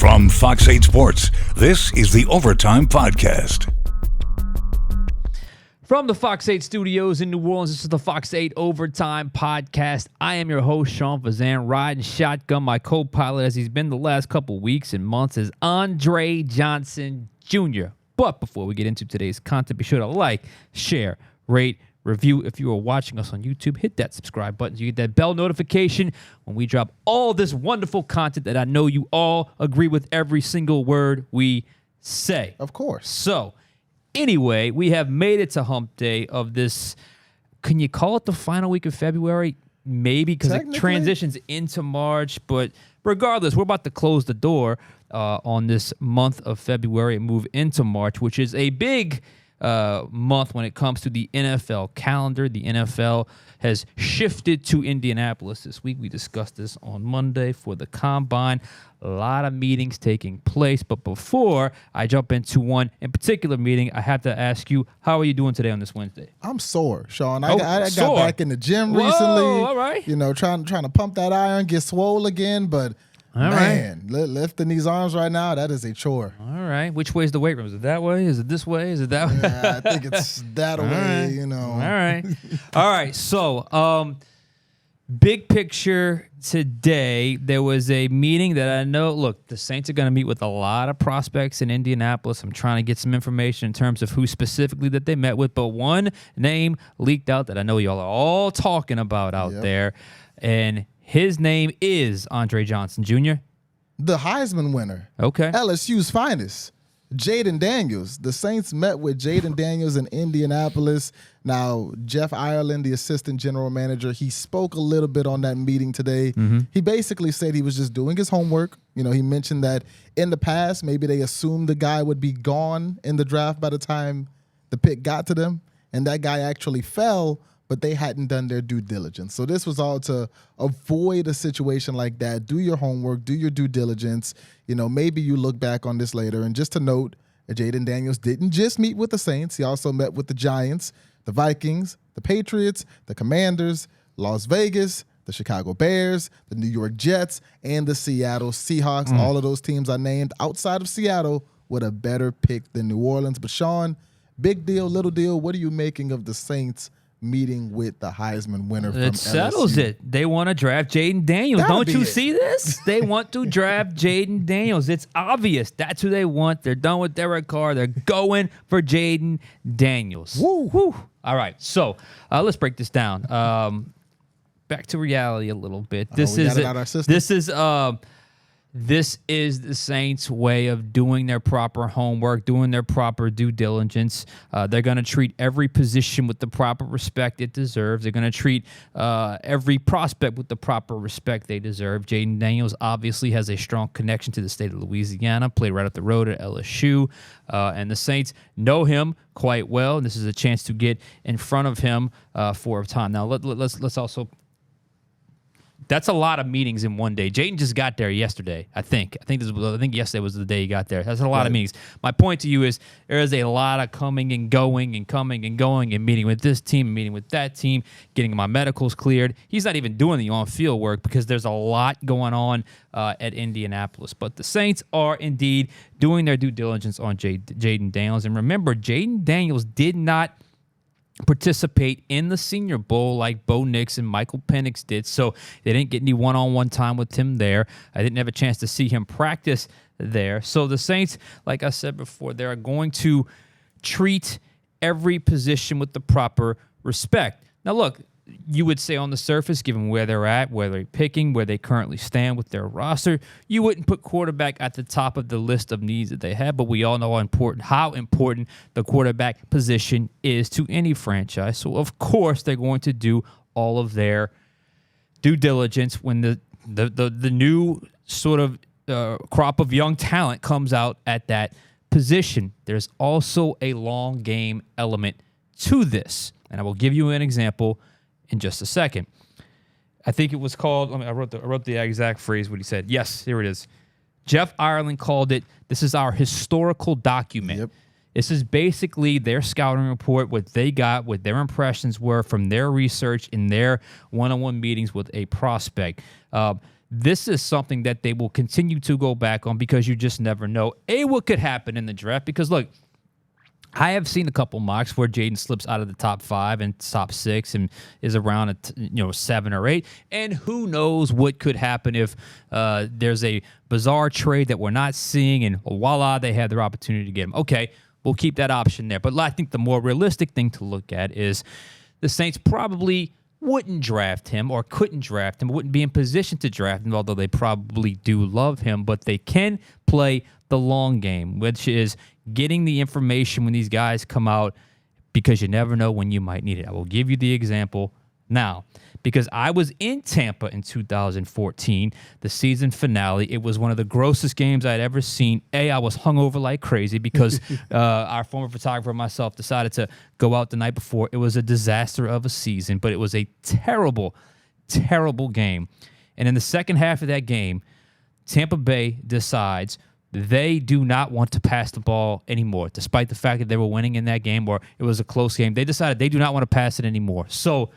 From Fox 8 Sports, this is the Overtime Podcast. From the Fox 8 studios in New Orleans, this is the Fox 8 Overtime Podcast. I am your host, Sean Fazende, riding shotgun. My co-pilot, as he's been the last couple weeks and months, is Andre Johnson Jr. But before we get into today's content, be sure to like, share, rate, review. If you are watching us on YouTube, hit that subscribe button so you get that bell notification when we drop all this wonderful content that I know you all agree with every single word we say. Of course. So, anyway, we have made it to hump day of this. Can you call it the final week of February? Maybe, because it transitions into March. But regardless, we're about to close the door on this month of February and move into March, which is a big month when it comes to the NFL calendar. The NFL has shifted to Indianapolis this week. We discussed this on Monday for the Combine. A lot of meetings taking place. But before I jump into one in particular meeting, I have to ask you, how are you doing today on this Wednesday? I'm sore, Sean. I got sore. back in the gym recently. All right. You know, trying to pump that iron, get swole again. But, lifting these arms right now, that is a chore. All right. Which way is the weight room? Is it that way? Is it this way? Is it that way? Yeah, I think it's that way, right. you know. All right. All right. So, big picture today, there was a meeting that I know, look, the Saints are going to meet with a lot of prospects in Indianapolis. I'm trying to get some information in terms of who specifically that they met with, but one name leaked out that I know y'all are all talking about out there, and his name is Andre Johnson Jr. The Heisman winner. Okay. LSU's finest. Jayden Daniels. The Saints met with Jayden Daniels in Indianapolis. Now, Jeff Ireland, the assistant general manager, he spoke a little bit on that meeting today. He basically said he was just doing his homework. You know, he mentioned that in the past, maybe they assumed the guy would be gone in the draft by the time the pick got to them, and that guy actually fell, but they hadn't done their due diligence. So this was all to avoid a situation like that. Do your homework, do your due diligence. You know, maybe you look back on this later. And just to note, Jayden Daniels didn't just meet with the Saints. He also met with the Giants, the Vikings, the Patriots, the Commanders, Las Vegas, the Chicago Bears, the New York Jets, and the Seattle Seahawks. All of those teams are named outside of Seattle with a better pick than New Orleans. But Sean, big deal, little deal, what are you making of the Saints meeting with the Heisman winner from LSU? It settles it. They want to draft Jayden Daniels. Don't you see this? They want to draft Jayden Daniels. It's obvious. That's who they want. They're done with Derek Carr. They're going for Jayden Daniels. Woo. Woo. All right. So let's break this down. Back to reality a little bit. This is the Saints' way of doing their proper homework, doing their proper due diligence. They're going to treat every position with the proper respect it deserves. They're going to treat every prospect with the proper respect they deserve. Jayden Daniels obviously has a strong connection to the state of Louisiana, played right up the road at LSU, and the Saints know him quite well, and this is a chance to get in front of him for a time. Now, let's also... That's a lot of meetings in one day. Jaden just got there yesterday, I think. I think yesterday was the day he got there. That's a lot of meetings. My point to you is there is a lot of coming and going and coming and going and meeting with this team, meeting with that team, getting my medicals cleared. He's not even doing the on-field work because there's a lot going on at Indianapolis. But the Saints are indeed doing their due diligence on Jayden Daniels. And remember, Jayden Daniels did not participate in the Senior Bowl like Bo Nix and Michael Penix did, so they didn't get any one-on-one time with him there. I didn't have a chance to see him practice there. So the Saints, like I said before, they're going to treat every position with the proper respect. Now look, you would say on the surface, given where they're at, where they're picking, where they currently stand with their roster, you wouldn't put quarterback at the top of the list of needs that they have, but we all know how important the quarterback position is to any franchise. So, of course, they're going to do all of their due diligence when the new sort of crop of young talent comes out at that position. There's also a long game element to this, and I will give you an example in just a second. I think it was called, I wrote the exact phrase, what he said. Yes, here it is. Jeff Ireland called it, this is our historical document. Yep. This is basically their scouting report, what they got, what their impressions were from their research in their one-on-one meetings with a prospect. this is something that they will continue to go back on because you just never know, what could happen in the draft. Because, look, I have seen a couple mocks where Jaden slips out of the top 5 and top 6 and is around at 7 or 8. And who knows what could happen if there's a bizarre trade that we're not seeing and voila, they had their opportunity to get him. Okay, we'll keep that option there. But I think the more realistic thing to look at is the Saints probably wouldn't draft him or couldn't draft him, wouldn't be in position to draft him, although they probably do love him. But they can play the long game, which is getting the information when these guys come out, because you never know when you might need it. I will give you the example now, because I was in Tampa in 2014, the season finale. It was one of the grossest games I'd ever seen. I was hungover like crazy because our former photographer and myself decided to go out the night before. It was a disaster of a season, but it was a terrible, terrible game. And in the second half of that game, Tampa Bay decides they do not want to pass the ball anymore, despite the fact that they were winning in that game or it was a close game. They decided they do not want to pass it anymore. So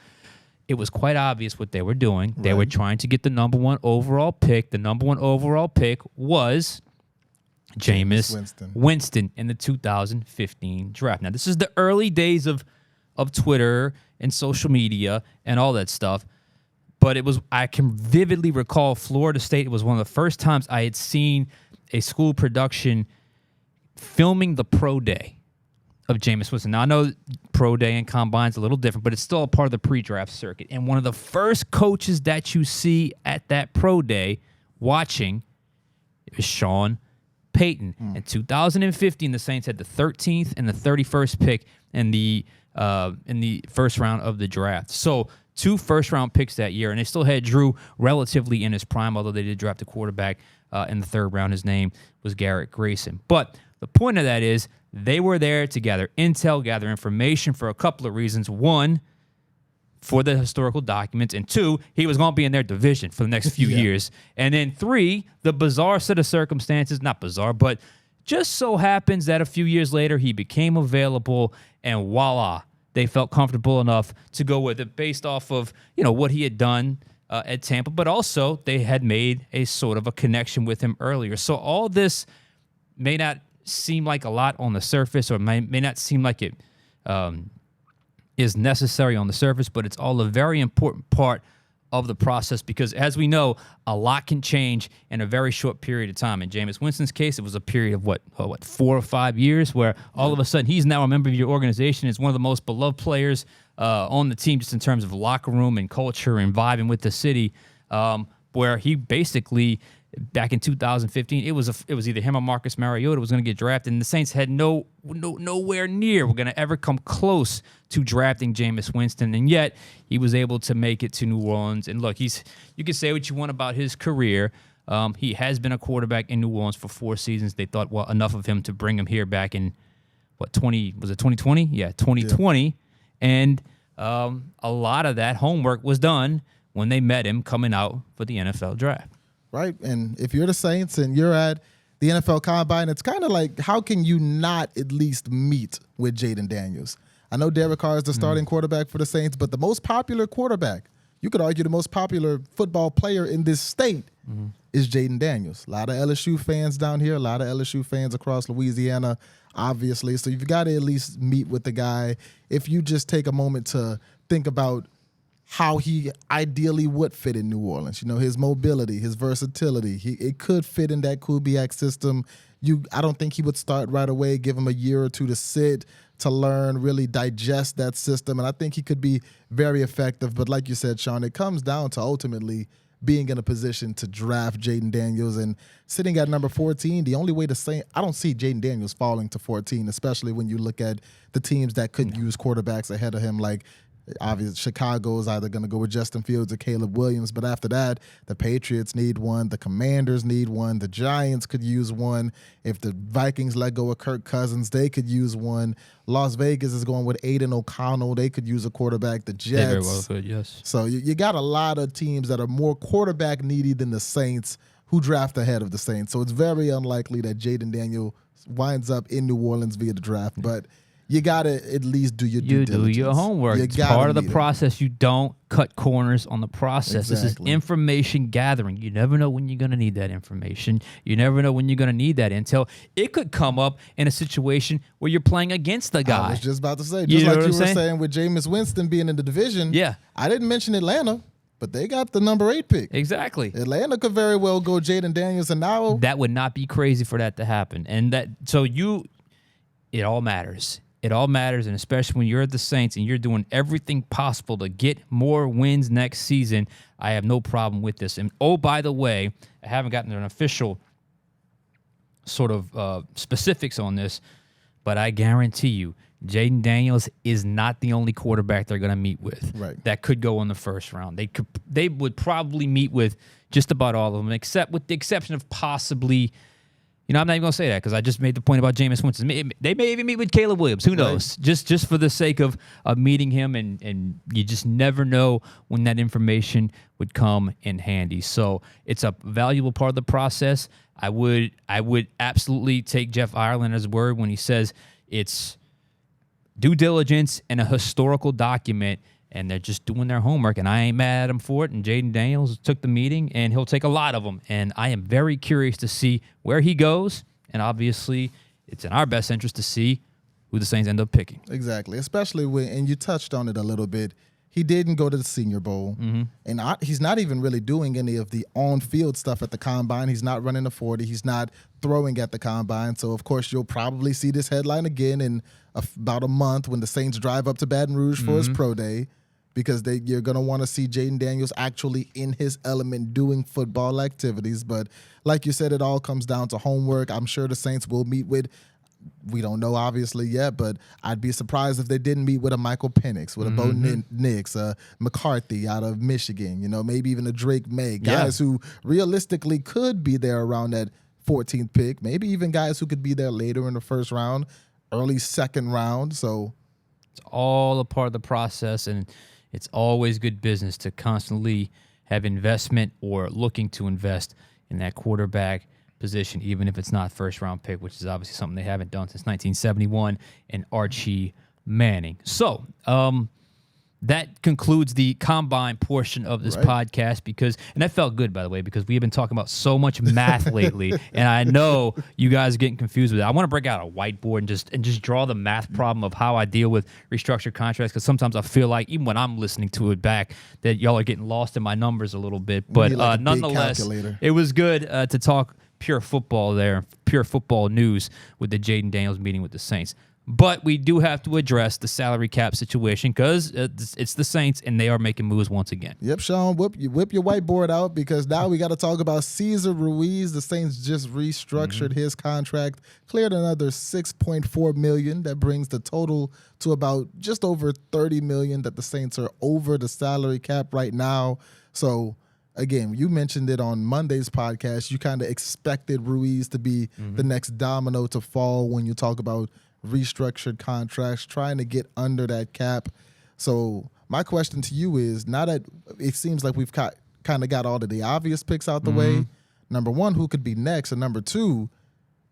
it was quite obvious what they were doing. They were trying to get the number 1 overall pick. The number 1 overall pick was Jameis Winston in the 2015 draft. Now, this is the early days of Twitter and social media and all that stuff. But I can vividly recall Florida State. It was one of the first times I had seen a school production filming the pro day of Jameis Winston. Now, I know pro day and combine's a little different, but it's still a part of the pre-draft circuit. And one of the first coaches that you see at that pro day watching is Sean Payton. In 2015, the Saints had the 13th and the 31st pick in the first round of the draft. So 2 first-round picks that year, and they still had Drew relatively in his prime, although they did draft a quarterback in the 3rd round. His name was Garrett Grayson. But the point of that is they were there to gather intel, gather information for a couple of reasons. 1, for the historical documents, and 2, he was going to be in their division for the next few years. And then 3, the bizarre set of circumstances, not bizarre, but just so happens that a few years later he became available, and voila, they felt comfortable enough to go with it based off of, what he had done at Tampa, but also they had made a sort of a connection with him earlier. So all this may not seem like a lot on the surface, or may not seem like it is necessary on the surface, but it's all a very important part of the process because, as we know, a lot can change in a very short period of time. In Jameis Winston's case, it was a period of, 4 or 5 years where all of a sudden he's now a member of your organization. Is one of the most beloved players on the team just in terms of locker room and culture and vibing with the city, where he basically, back in 2015, it was either him or Marcus Mariota was going to get drafted, and the Saints had nowhere near were going to ever come close to drafting Jameis Winston, and yet he was able to make it to New Orleans. And look, you can say what you want about his career. He has been a quarterback in New Orleans for 4 seasons. They thought, well, enough of him to bring him here back in 2020? Yeah, 2020. Yeah. And a lot of that homework was done when they met him coming out for the NFL draft. Right, and if you're the Saints and you're at the NFL Combine, it's kind of like, how can you not at least meet with Jayden Daniels? I know Derek Carr is the starting quarterback for the Saints, but the most popular quarterback, you could argue the most popular football player in this state is Jayden Daniels. A lot of LSU fans down here, a lot of LSU fans across Louisiana, obviously. So you've got to at least meet with the guy. If you just take a moment to think about how he ideally would fit in New Orleans. His mobility, his versatility. It could fit in that Kubiak system. I don't think he would start right away. Give him a year or 2 to sit, to learn, really digest that system. And I think he could be very effective. But like you said, Sean, it comes down to ultimately being in a position to draft Jayden Daniels. And sitting at number 14, the only way to say, I don't see Jayden Daniels falling to 14, especially when you look at the teams that could use quarterbacks ahead of him, like obviously Chicago is either going to go with Justin Fields or Caleb Williams, but after that, the Patriots need one, the Commanders need one, the Giants could use one. If the Vikings let go of Kirk Cousins, they could use one. Las Vegas is going with Aiden O'Connell. They could use a quarterback. The Jets. They very well could, yes. So you got a lot of teams that are more quarterback needy than the Saints, who draft ahead of the Saints. So it's very unlikely that Jayden Daniels winds up in New Orleans via the draft. But you gotta at least do your due diligence. You do your homework. It's part of the process. You don't cut corners on the process. This is information gathering. You never know when you're going to need that information. You never know when you're going to need that intel. It could come up in a situation where you're playing against the guy. I was just about to say, just like you were saying with Jameis Winston being in the division. Yeah. I didn't mention Atlanta, but they got the number 8 pick. Exactly. Atlanta could very well go Jayden Daniels, and now that would not be crazy for that to happen. And it all matters. It all matters, and especially when you're at the Saints and you're doing everything possible to get more wins next season, I have no problem with this. And, oh, by the way, I haven't gotten an official sort of specifics on this, but I guarantee you Jayden Daniels is not the only quarterback they're going to meet with that could go in the first round. They would probably meet with just about all of them, except with the exception of possibly – I'm not even going to say that because I just made the point about Jameis Winston. They may even meet with Caleb Williams. Who knows? Just for the sake of meeting him, and you just never know when that information would come in handy. So it's a valuable part of the process. I would absolutely take Jeff Ireland at his word when he says it's due diligence and a historical document, and they're just doing their homework, and I ain't mad at him for it. And Jayden Daniels took the meeting, and he'll take a lot of them. And I am very curious to see where he goes, and obviously it's in our best interest to see who the Saints end up picking. Exactly, especially and you touched on it a little bit, he didn't go to the Senior Bowl, and he's not even really doing any of the on-field stuff at the Combine. He's not running the 40. He's not throwing at the Combine. So, of course, you'll probably see this headline again in about a month when the Saints drive up to Baton Rouge for his pro day, because you're going to want to see Jayden Daniels actually in his element doing football activities. But like you said, it all comes down to homework. I'm sure the Saints will meet with, we don't know obviously yet, but I'd be surprised if they didn't meet with a Michael Penix, with a Bo Nix, McCarthy out of Michigan, maybe even a Drake May, guys who realistically could be there around that 14th pick, maybe even guys who could be there later in the first round, early second round. So it's all a part of the process, and it's always good business to constantly have investment or looking to invest in that quarterback position, even if it's not first-round pick, which is obviously something they haven't done since 1971, and Archie Manning. So that concludes the Combine portion of this podcast, and that felt good, by the way, because we have been talking about so much math lately, and I know you guys are getting confused with it. I want to break out a whiteboard and just draw the math problem of how I deal with restructured contracts, because sometimes I feel like, even when I'm listening to it back, that y'all are getting lost in my numbers a little bit. But nonetheless, it was good to talk pure football there, pure football news with the Jayden Daniels meeting with the Saints. But we do have to address the salary cap situation because it's the Saints, and they are making moves once again. Yep, Sean, whip your whiteboard out, because now we got to talk about Cesar Ruiz. The Saints just restructured his contract, cleared another $6.4 million. That brings the total to about just over $30 million that the Saints are over the salary cap right now. So, again, you mentioned it on Monday's podcast. You kind of expected Ruiz to be the next domino to fall when you talk about restructured contracts, trying to get under that cap. So my question to you is, now that it seems like we've kind of got all of the obvious picks out the way, number one, who could be next? And number two,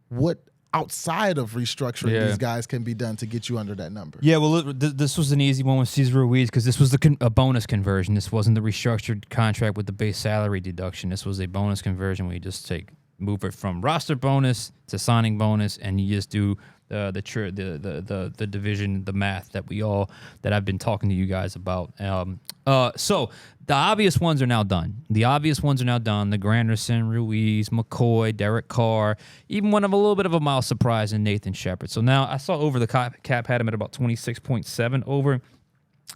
what outside of restructuring these guys can be done to get you under that number? Yeah, well, this was an easy one with Cesar Ruiz because this was a bonus conversion. This wasn't the restructured contract with the base salary deduction. This was a bonus conversion where you just move it from roster bonus to signing bonus, and you just do the division, the math that I've been talking to you guys about. So the obvious ones are now done. The Granderson, Ruiz, McCoy, Derek Carr, even one of a little bit of a mild surprise in Nathan Shepard. So now I saw over the cap had him at about 26.7 over.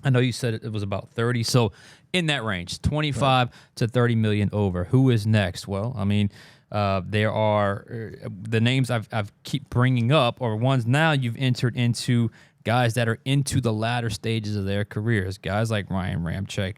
I know you said it was about 30. So in that range, 25 to 30 million over. Who is next? Well, I mean, there are the names I've keep bringing up, or ones now you've entered into, guys that are into the latter stages of their careers. Guys like Ryan Ramczyk,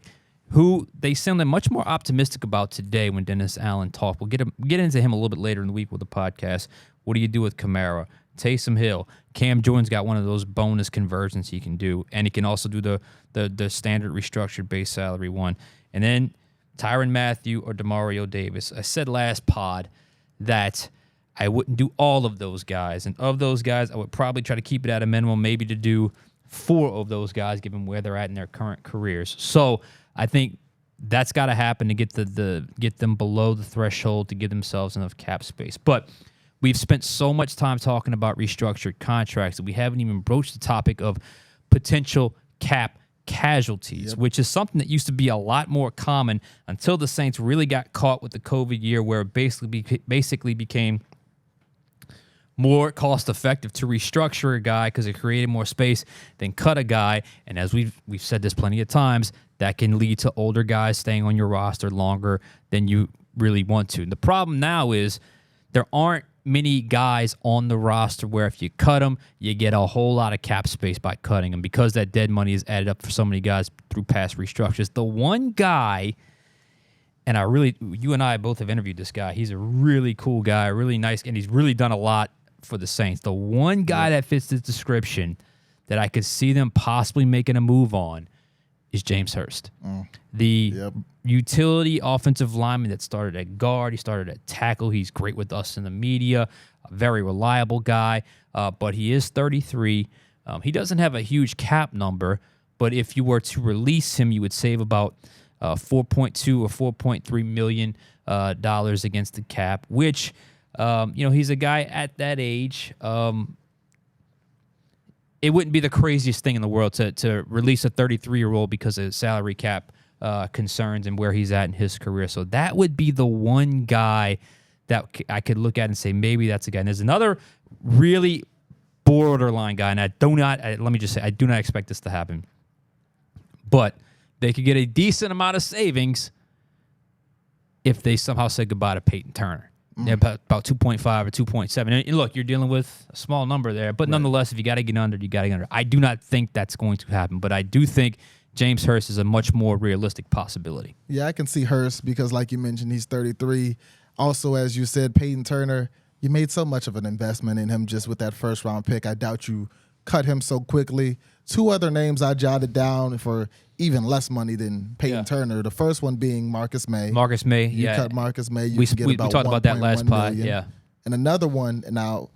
who they sounded much more optimistic about today when Dennis Allen talked. We'll get into him a little bit later in the week with the podcast. What do you do with Kamara? Taysom Hill. Cam Jordan's got one of those bonus conversions he can do, and he can also do the standard restructured base salary one. And then Tyrann Mathieu or Demario Davis. I said last pod that I wouldn't do all of those guys. And of those guys, I would probably try to keep it at a minimum, maybe to do 4 of those guys, given where they're at in their current careers. So I think that's got to happen to get get them below the threshold to give themselves enough cap space. But we've spent so much time talking about restructured contracts that we haven't even broached the topic of potential cap casualties, which is something that used to be a lot more common until the Saints really got caught with the COVID year, where it basically became more cost-effective to restructure a guy because it created more space than cut a guy. And as we've said this plenty of times, that can lead to older guys staying on your roster longer than you really want to. The problem now is there aren't many guys on the roster where if you cut them, you get a whole lot of cap space by cutting them, because that dead money is added up for so many guys through past restructures. The one guy, and you and I both have interviewed this guy. He's a really cool guy, really nice, and he's really done a lot for the Saints. The one guy that fits this description that I could see them possibly making a move on is James Hurst. The utility offensive lineman that started at guard. He started at tackle. He's great with us in the media, a very reliable guy, but he is 33. He doesn't have a huge cap number, but if you were to release him, you would save about $4.2 or $4.3 million against the cap, which, he's a guy at that age. It wouldn't be the craziest thing in the world to release a 33-year-old because of salary cap concerns and where he's at in his career. So that would be the one guy that I could look at and say, maybe that's a guy. And there's another really borderline guy, and I do not expect this to happen. But they could get a decent amount of savings if they somehow say goodbye to Peyton Turner. They're about 2.5 or 2.7. And look, you're dealing with a small number there, but nonetheless, if you got to get under, you got to get under. I do not think that's going to happen, but I do think James Hurst is a much more realistic possibility. Yeah, I can see Hurst because, like you mentioned, he's 33. Also, as you said, Peyton Turner, you made so much of an investment in him just with that first-round pick. I doubt you cut him so quickly. 2 other names I jotted down for even less money than Peyton Turner. The first one being Marcus May. Marcus May, you cut Marcus May. We talked about that last pod, yeah. And another one, now,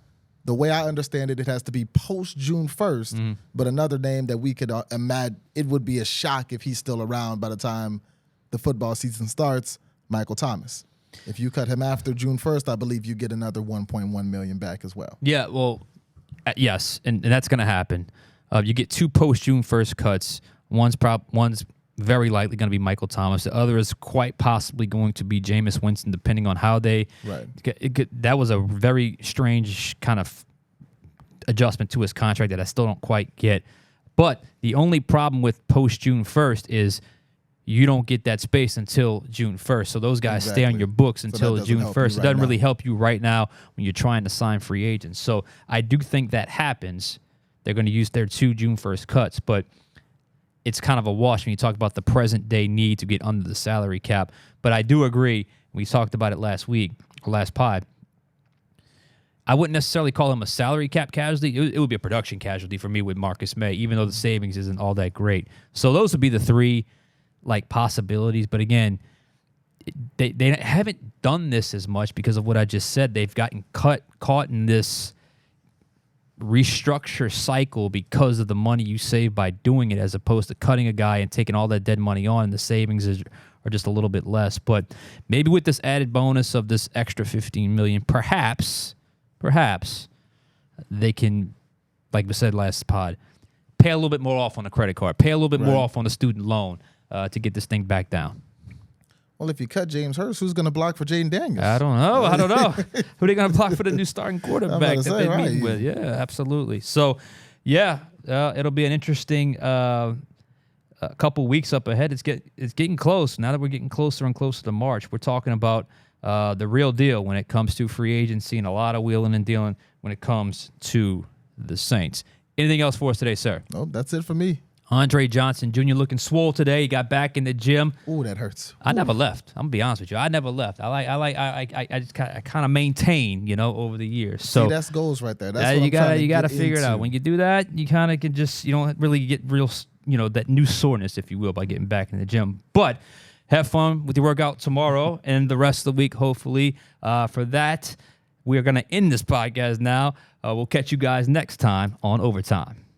the way I understand it, it has to be post-June 1st, but another name that we could imagine, it would be a shock if he's still around by the time the football season starts, Michael Thomas. If you cut him after June 1st, I believe you get another $1.1 million back as well. Yeah, well, yes, and that's going to happen. You get 2 post-June 1st cuts. One's very likely going to be Michael Thomas. The other is quite possibly going to be Jameis Winston, depending on how they. Right. That was a very strange kind of adjustment to his contract that I still don't quite get. But the only problem with post-June 1st is you don't get that space until June 1st. So those guys stay on your books until June 1st. It doesn't really help you right now when you're trying to sign free agents. So I do think that happens. They're going to use their 2 June 1st cuts, but it's kind of a wash when you talk about the present day need to get under the salary cap. But I do agree. We talked about it last pod. I wouldn't necessarily call him a salary cap casualty. It would be a production casualty for me with Marcus May, even though the savings isn't all that great. So those would be the 3 possibilities. But again, they haven't done this as much because of what I just said. They've gotten caught in this restructure cycle because of the money you save by doing it, as opposed to cutting a guy and taking all that dead money on, and the savings are just a little bit less. But maybe with this added bonus of this extra $15 million, perhaps they can, like we said last pod, pay a little bit more off on the credit card, pay a little bit more off on the student loan to get this thing back down. Well, if you cut James Hurst, who's going to block for Jayden Daniels? I don't know. Who are they going to block for the new starting quarterback that they're meeting with? Yeah, absolutely. So, it'll be an interesting couple weeks up ahead. It's getting close. Now that we're getting closer and closer to March, we're talking about the real deal when it comes to free agency, and a lot of wheeling and dealing when it comes to the Saints. Anything else for us today, sir? Nope, that's it for me. Andre Johnson Jr. looking swole today. He got back in the gym. Ooh, that hurts. I never left. I'm gonna be honest with you. I never left. I just kind of maintain, over the years. So see, that's goals right there. That's what you gotta figure it out. When you do that, you kind of can just you don't really get real, that new soreness, if you will, by getting back in the gym. But have fun with your workout tomorrow and the rest of the week, hopefully. For that, we are going to end this podcast now. We'll catch you guys next time on Overtime.